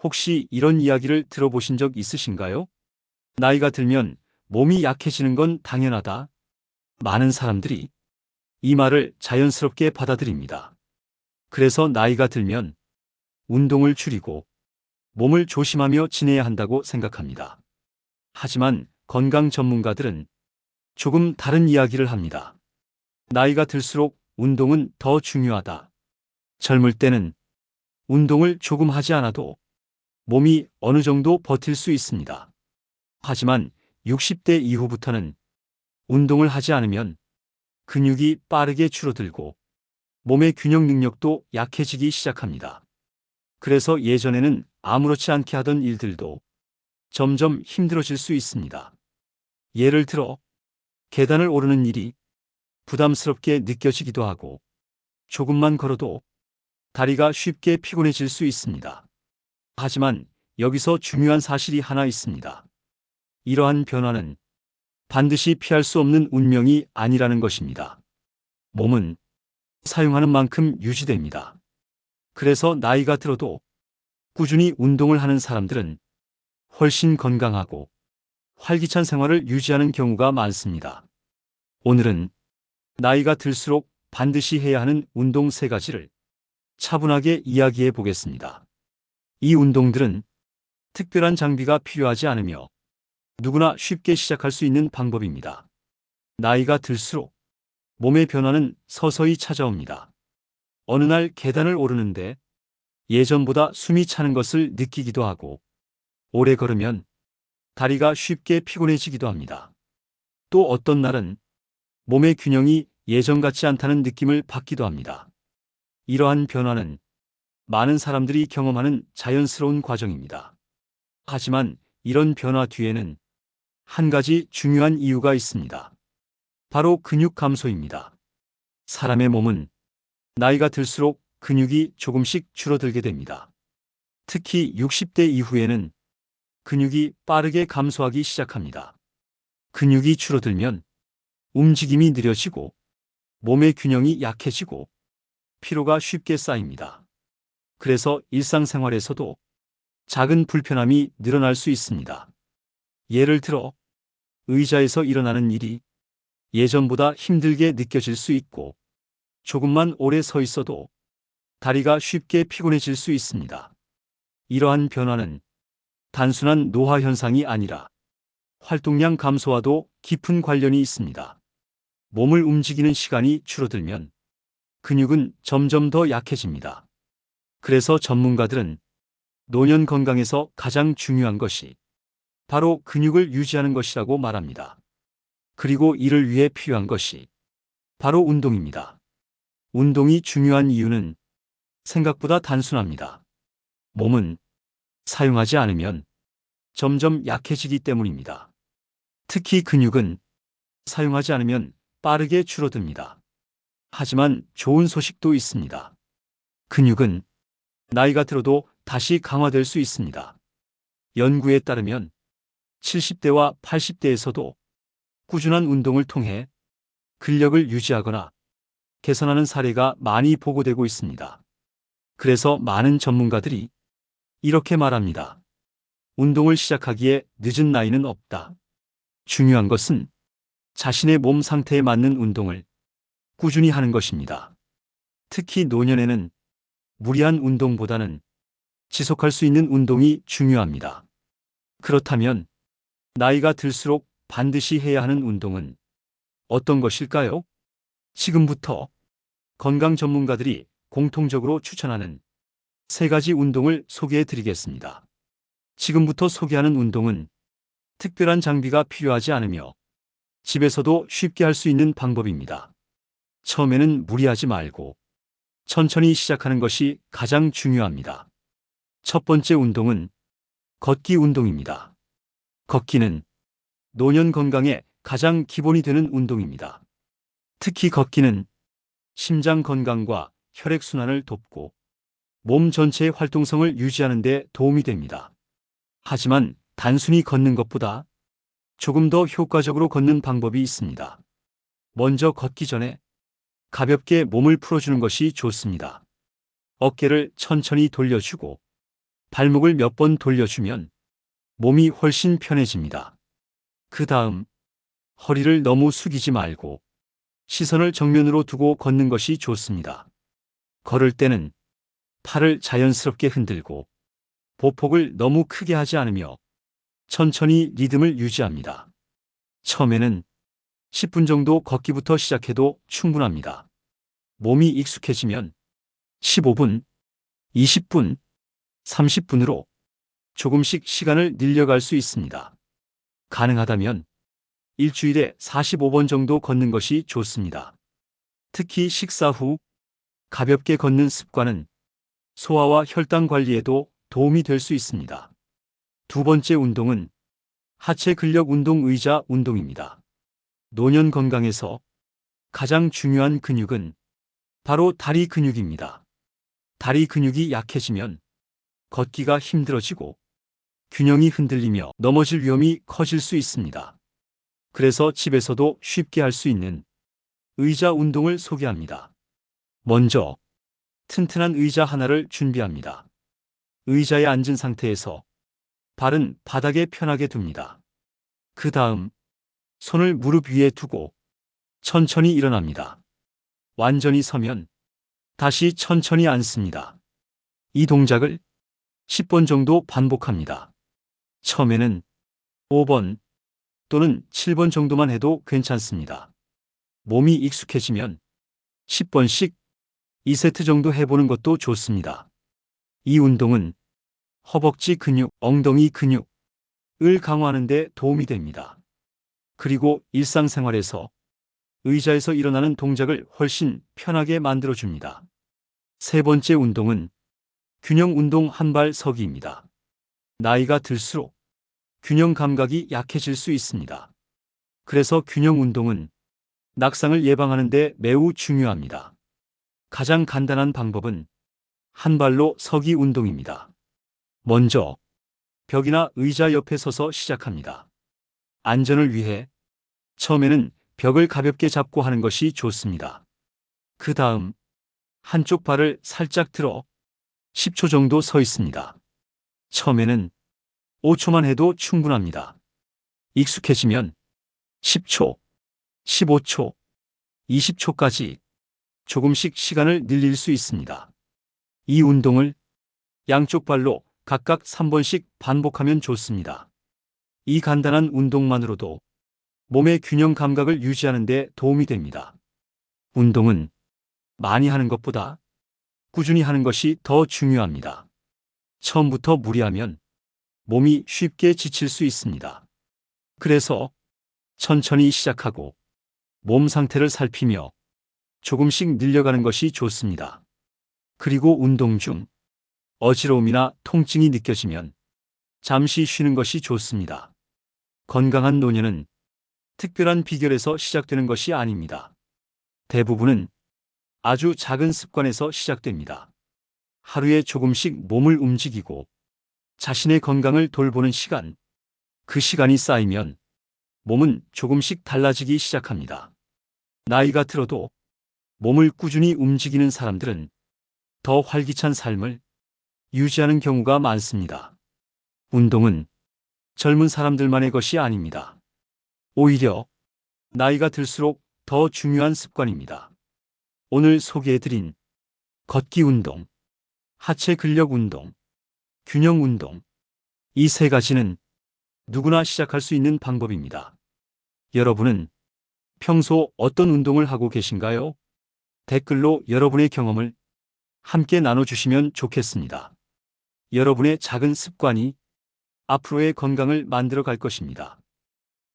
혹시 이런 이야기를 들어보신 적 있으신가요? 나이가 들면 몸이 약해지는 건 당연하다. 많은 사람들이 이 말을 자연스럽게 받아들입니다. 그래서 나이가 들면 운동을 줄이고 몸을 조심하며 지내야 한다고 생각합니다. 하지만 건강 전문가들은 조금 다른 이야기를 합니다. 나이가 들수록 운동은 더 중요하다. 젊을 때는 운동을 조금 하지 않아도 몸이 어느 정도 버틸 수 있습니다. 하지만 60대 이후부터는 운동을 하지 않으면 근육이 빠르게 줄어들고 몸의 균형 능력도 약해지기 시작합니다. 그래서 예전에는 아무렇지 않게 하던 일들도 점점 힘들어질 수 있습니다. 예를 들어 계단을 오르는 일이 부담스럽게 느껴지기도 하고 조금만 걸어도 다리가 쉽게 피곤해질 수 있습니다. 하지만 여기서 중요한 사실이 하나 있습니다. 이러한 변화는 반드시 피할 수 없는 운명이 아니라는 것입니다. 몸은 사용하는 만큼 유지됩니다. 그래서 나이가 들어도 꾸준히 운동을 하는 사람들은 훨씬 건강하고 활기찬 생활을 유지하는 경우가 많습니다. 오늘은 나이가 들수록 반드시 해야 하는 운동 3가지를 차분하게 이야기해 보겠습니다. 이 운동들은 특별한 장비가 필요하지 않으며 누구나 쉽게 시작할 수 있는 방법입니다. 나이가 들수록 몸의 변화는 서서히 찾아옵니다. 어느 날 계단을 오르는데 예전보다 숨이 차는 것을 느끼기도 하고 오래 걸으면 다리가 쉽게 피곤해지기도 합니다. 또 어떤 날은 몸의 균형이 예전 같지 않다는 느낌을 받기도 합니다. 이러한 변화는 많은 사람들이 경험하는 자연스러운 과정입니다. 하지만 이런 변화 뒤에는 한 가지 중요한 이유가 있습니다. 바로 근육 감소입니다. 사람의 몸은 나이가 들수록 근육이 조금씩 줄어들게 됩니다. 특히 60대 이후에는 근육이 빠르게 감소하기 시작합니다. 근육이 줄어들면 움직임이 느려지고 몸의 균형이 약해지고 피로가 쉽게 쌓입니다. 그래서 일상생활에서도 작은 불편함이 늘어날 수 있습니다. 예를 들어 의자에서 일어나는 일이 예전보다 힘들게 느껴질 수 있고 조금만 오래 서 있어도 다리가 쉽게 피곤해질 수 있습니다. 이러한 변화는 단순한 노화 현상이 아니라 활동량 감소와도 깊은 관련이 있습니다. 몸을 움직이는 시간이 줄어들면 근육은 점점 더 약해집니다. 그래서 전문가들은 노년 건강에서 가장 중요한 것이 바로 근육을 유지하는 것이라고 말합니다. 그리고 이를 위해 필요한 것이 바로 운동입니다. 운동이 중요한 이유는 생각보다 단순합니다. 몸은 사용하지 않으면 점점 약해지기 때문입니다. 특히 근육은 사용하지 않으면 빠르게 줄어듭니다. 하지만 좋은 소식도 있습니다. 근육은 나이가 들어도 다시 강화될 수 있습니다. 연구에 따르면 70대와 80대에서도 꾸준한 운동을 통해 근력을 유지하거나 개선하는 사례가 많이 보고되고 있습니다. 그래서 많은 전문가들이 이렇게 말합니다. 운동을 시작하기에 늦은 나이는 없다. 중요한 것은 자신의 몸 상태에 맞는 운동을 꾸준히 하는 것입니다. 특히 노년에는 무리한 운동보다는 지속할 수 있는 운동이 중요합니다. 그렇다면 나이가 들수록 반드시 해야 하는 운동은 어떤 것일까요? 지금부터 건강 전문가들이 공통적으로 추천하는 3가지 운동을 소개해 드리겠습니다. 지금부터 소개하는 운동은 특별한 장비가 필요하지 않으며 집에서도 쉽게 할 수 있는 방법입니다. 처음에는 무리하지 말고 천천히 시작하는 것이 가장 중요합니다. 첫 번째 운동은 걷기 운동입니다. 걷기는 노년 건강에 가장 기본이 되는 운동입니다. 특히 걷기는 심장 건강과 혈액순환을 돕고 몸 전체의 활동성을 유지하는 데 도움이 됩니다. 하지만 단순히 걷는 것보다 조금 더 효과적으로 걷는 방법이 있습니다. 먼저 걷기 전에 가볍게 몸을 풀어주는 것이 좋습니다. 어깨를 천천히 돌려주고 발목을 몇 번 돌려주면 몸이 훨씬 편해집니다. 그 다음 허리를 너무 숙이지 말고 시선을 정면으로 두고 걷는 것이 좋습니다. 걸을 때는 팔을 자연스럽게 흔들고 보폭을 너무 크게 하지 않으며 천천히 리듬을 유지합니다. 처음에는 10분 정도 걷기부터 시작해도 충분합니다. 몸이 익숙해지면 15분, 20분, 30분으로 조금씩 시간을 늘려갈 수 있습니다. 가능하다면 일주일에 45번 정도 걷는 것이 좋습니다. 특히 식사 후 가볍게 걷는 습관은 소화와 혈당 관리에도 도움이 될 수 있습니다. 두 번째 운동은 하체 근력 운동 의자 운동입니다. 노년 건강에서 가장 중요한 근육은 바로 다리 근육입니다. 다리 근육이 약해지면 걷기가 힘들어지고 균형이 흔들리며 넘어질 위험이 커질 수 있습니다. 그래서 집에서도 쉽게 할 수 있는 의자 운동을 소개합니다. 먼저 튼튼한 의자 하나를 준비합니다. 의자에 앉은 상태에서 발은 바닥에 편하게 둡니다. 그 다음 손을 무릎 위에 두고 천천히 일어납니다. 완전히 서면 다시 천천히 앉습니다. 이 동작을 10번 정도 반복합니다. 처음에는 5번 또는 7번 정도만 해도 괜찮습니다. 몸이 익숙해지면 10번씩 2세트 정도 해보는 것도 좋습니다. 이 운동은 허벅지 근육, 엉덩이 근육을 강화하는 데 도움이 됩니다. 그리고 일상생활에서 의자에서 일어나는 동작을 훨씬 편하게 만들어줍니다. 세 번째 운동은 균형 운동 한발 서기입니다. 나이가 들수록 균형 감각이 약해질 수 있습니다. 그래서 균형 운동은 낙상을 예방하는 데 매우 중요합니다. 가장 간단한 방법은 한 발로 서기 운동입니다. 먼저 벽이나 의자 옆에 서서 시작합니다. 안전을 위해 처음에는 벽을 가볍게 잡고 하는 것이 좋습니다. 그 다음 한쪽 발을 살짝 들어 10초 정도 서 있습니다. 처음에는 5초만 해도 충분합니다. 익숙해지면 10초, 15초, 20초까지 조금씩 시간을 늘릴 수 있습니다. 이 운동을 양쪽 발로 각각 3번씩 반복하면 좋습니다. 이 간단한 운동만으로도 몸의 균형 감각을 유지하는 데 도움이 됩니다. 운동은 많이 하는 것보다 꾸준히 하는 것이 더 중요합니다. 처음부터 무리하면 몸이 쉽게 지칠 수 있습니다. 그래서 천천히 시작하고 몸 상태를 살피며 조금씩 늘려가는 것이 좋습니다. 그리고 운동 중 어지러움이나 통증이 느껴지면 잠시 쉬는 것이 좋습니다. 건강한 노년은 특별한 비결에서 시작되는 것이 아닙니다. 대부분은 아주 작은 습관에서 시작됩니다. 하루에 조금씩 몸을 움직이고 자신의 건강을 돌보는 시간, 그 시간이 쌓이면 몸은 조금씩 달라지기 시작합니다. 나이가 들어도 몸을 꾸준히 움직이는 사람들은 더 활기찬 삶을 유지하는 경우가 많습니다. 운동은 젊은 사람들만의 것이 아닙니다. 오히려 나이가 들수록 더 중요한 습관입니다. 오늘 소개해드린 걷기 운동, 하체 근력 운동, 균형 운동, 이 세 가지는 누구나 시작할 수 있는 방법입니다. 여러분은 평소 어떤 운동을 하고 계신가요? 댓글로 여러분의 경험을 함께 나눠주시면 좋겠습니다. 여러분의 작은 습관이 앞으로의 건강을 만들어 갈 것입니다.